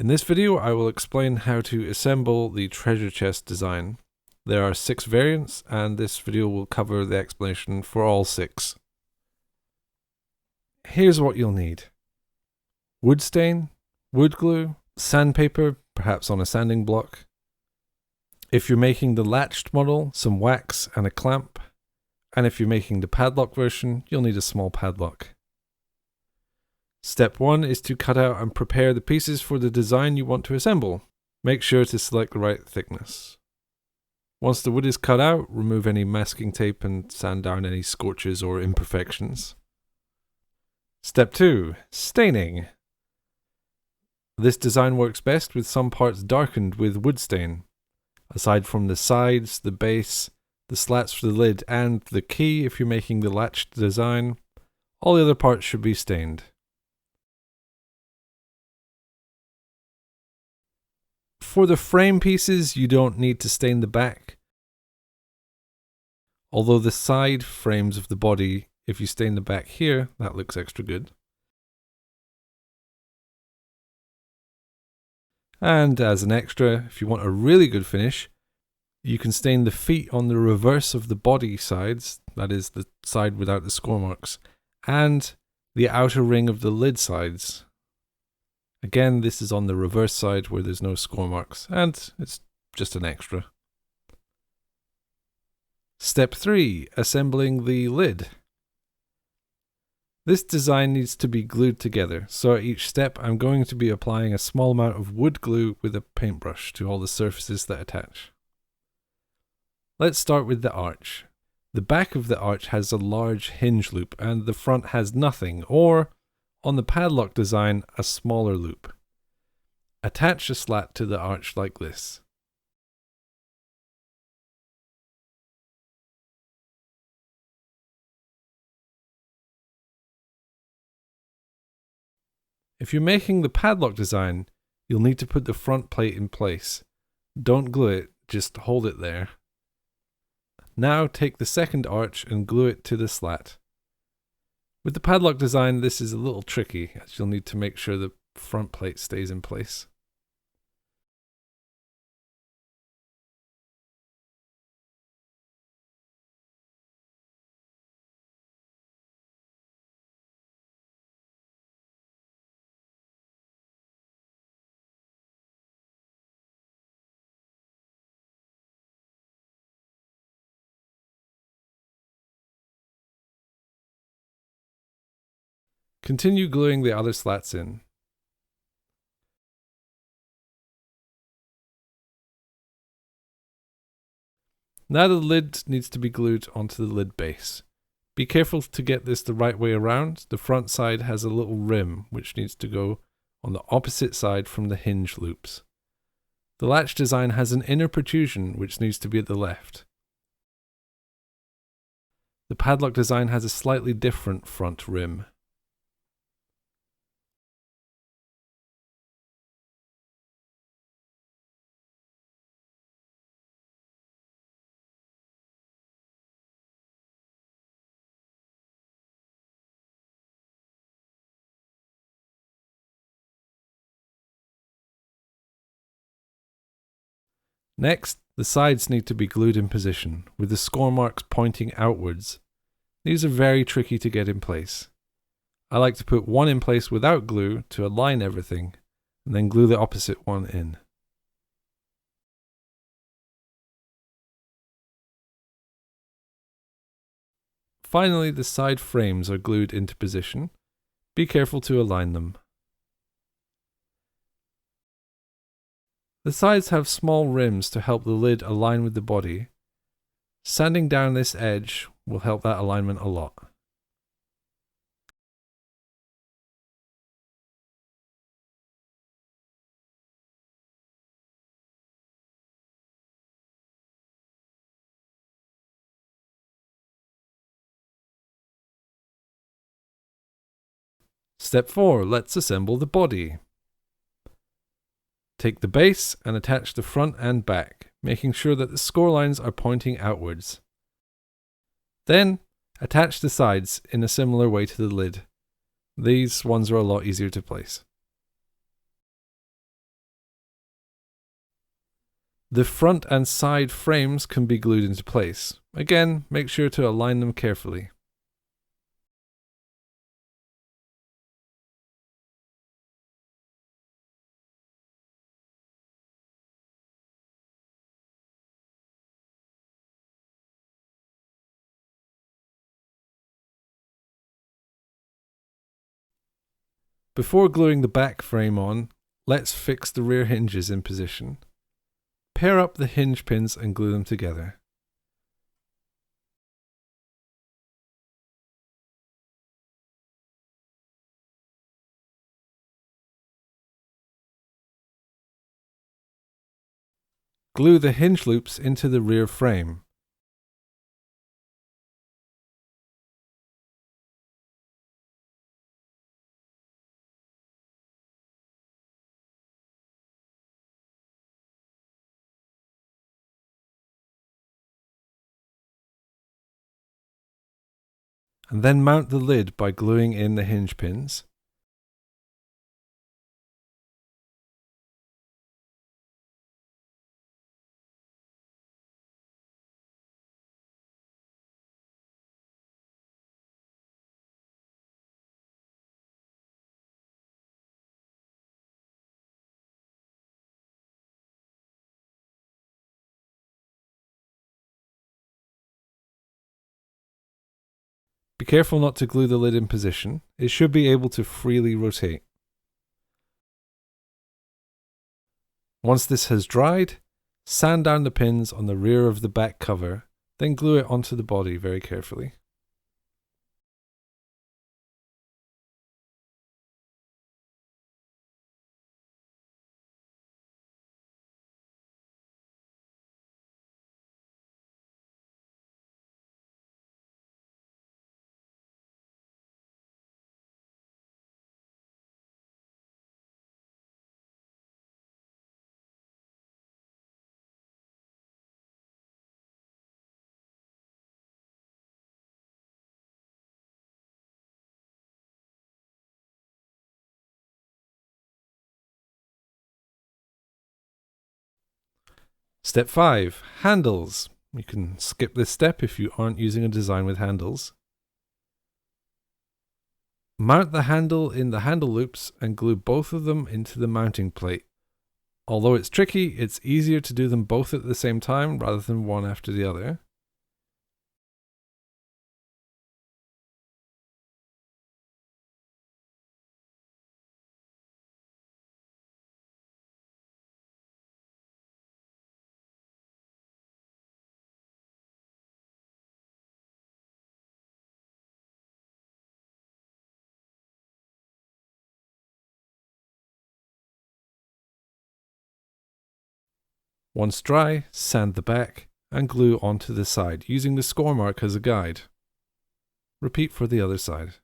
In this video, I will explain how to assemble the treasure chest design. There are 6 variants, and this video will cover the explanation for all 6. Here's what you'll need: wood stain, wood glue, sandpaper, perhaps on a sanding block. If you're making the latched model, some wax and a clamp. And if you're making the padlock version, you'll need a small padlock. Step 1 is to cut out and prepare the pieces for the design you want to assemble. Make sure to select the right thickness. Once the wood is cut out, remove any masking tape and sand down any scorches or imperfections. Step 2. Staining. This design works best with some parts darkened with wood stain. Aside from the sides, the base, the slats for the lid, and the key if you're making the latched design, all the other parts should be stained. For the frame pieces, you don't need to stain the back, although the side frames of the body, if you stain the back here, that looks extra good. And as an extra, if you want a really good finish, you can stain the feet on the reverse of the body sides, that is the side without the score marks, and the outer ring of the lid sides. Again, this is on the reverse side where there's no score marks, and it's just an extra. Step 3. Assembling the lid. This design needs to be glued together, so at each step I'm going to be applying a small amount of wood glue with a paintbrush to all the surfaces that attach. Let's start with the arch. The back of the arch has a large hinge loop and the front has nothing, or on the padlock design, a smaller loop. Attach a slat to the arch like this. If you're making the padlock design, you'll need to put the front plate in place. Don't glue it, just hold it there. Now take the second arch and glue it to the slat. With the padlock design, this is a little tricky, as you'll need to make sure the front plate stays in place. Continue gluing the other slats in. Now the lid needs to be glued onto the lid base. Be careful to get this the right way around. The front side has a little rim which needs to go on the opposite side from the hinge loops. The latch design has an inner protrusion which needs to be at the left. The padlock design has a slightly different front rim. Next, the sides need to be glued in position, with the score marks pointing outwards. These are very tricky to get in place. I like to put one in place without glue to align everything, and then glue the opposite one in. Finally, the side frames are glued into position. Be careful to align them. The sides have small rims to help the lid align with the body. Sanding down this edge will help that alignment a lot. Step 4. Let's assemble the body. Take the base and attach the front and back, making sure that the score lines are pointing outwards. Then, attach the sides in a similar way to the lid. These ones are a lot easier to place. The front and side frames can be glued into place. Again, make sure to align them carefully. Before gluing the back frame on, let's fix the rear hinges in position. Pair up the hinge pins and glue them together. Glue the hinge loops into the rear frame. And then mount the lid by gluing in the hinge pins. Be careful not to glue the lid in position. It should be able to freely rotate. Once this has dried, sand down the pins on the rear of the back cover, then glue it onto the body very carefully. Step 5. Handles. You can skip this step if you aren't using a design with handles. Mount the handle in the handle loops and glue both of them into the mounting plate. Although it's tricky, it's easier to do them both at the same time rather than one after the other. Once dry, sand the back and glue onto the side using the score mark as a guide. Repeat for the other side.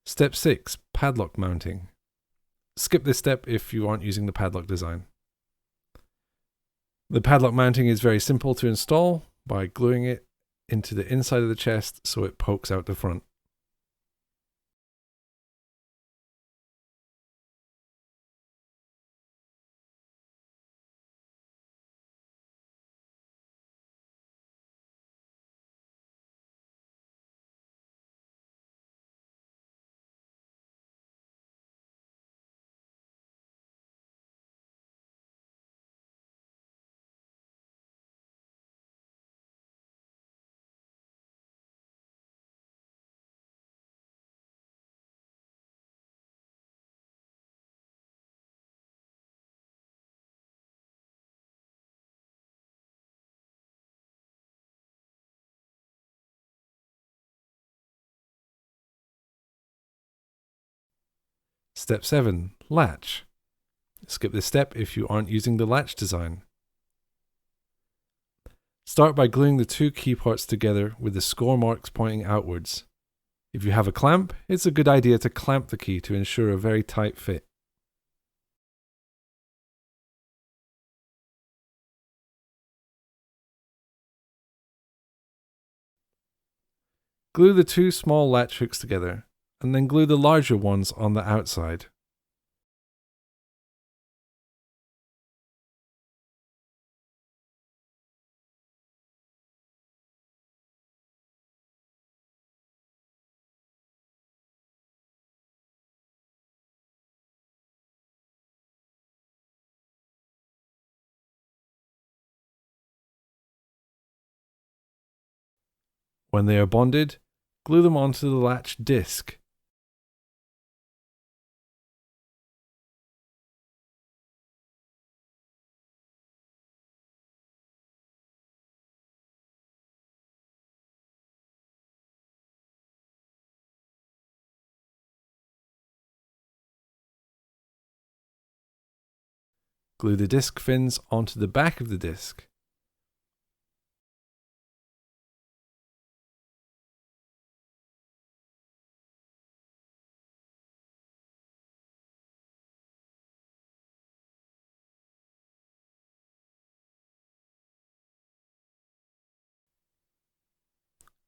Step 6. Padlock mounting. Skip this step if you aren't using the padlock design. The padlock mounting is very simple to install by gluing it into the inside of the chest so it pokes out the front. Step 7. Latch. Skip this step if you aren't using the latch design. Start by gluing the two key parts together with the score marks pointing outwards. If you have a clamp, it's a good idea to clamp the key to ensure a very tight fit. Glue the two small latch hooks together, and then glue the larger ones on the outside. When they are bonded, glue them onto the latch disc. Glue the disc fins onto the back of the disc.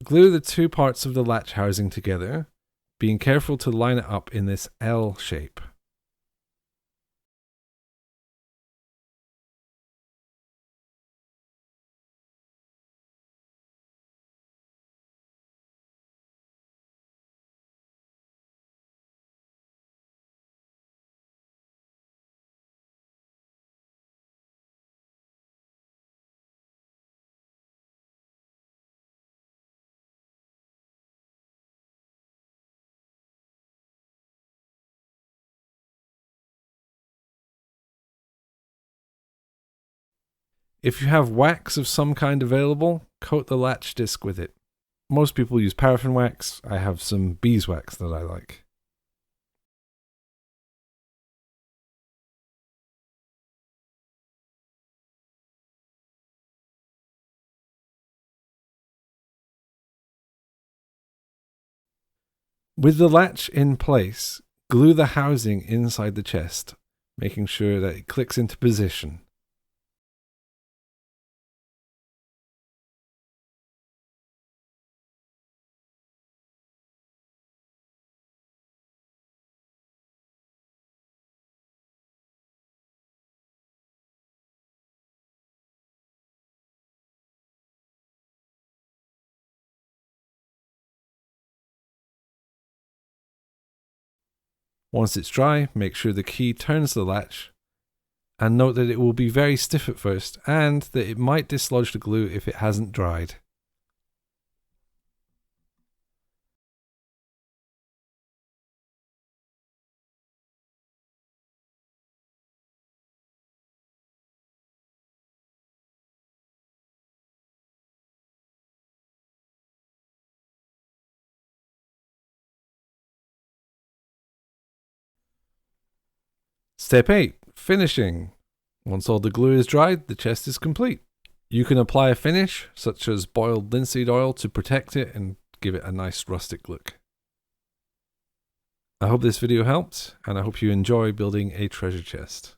Glue the two parts of the latch housing together, being careful to line it up in this L shape. If you have wax of some kind available, coat the latch disc with it. Most people use paraffin wax. I have some beeswax that I like. With the latch in place, glue the housing inside the chest, making sure that it clicks into position. Once it's dry, make sure the key turns the latch, and note that it will be very stiff at first and that it might dislodge the glue if it hasn't dried. Step 8. Finishing. Once all the glue is dried, the chest is complete. You can apply a finish, such as boiled linseed oil, to protect it and give it a nice rustic look. I hope this video helped, and I hope you enjoy building a treasure chest.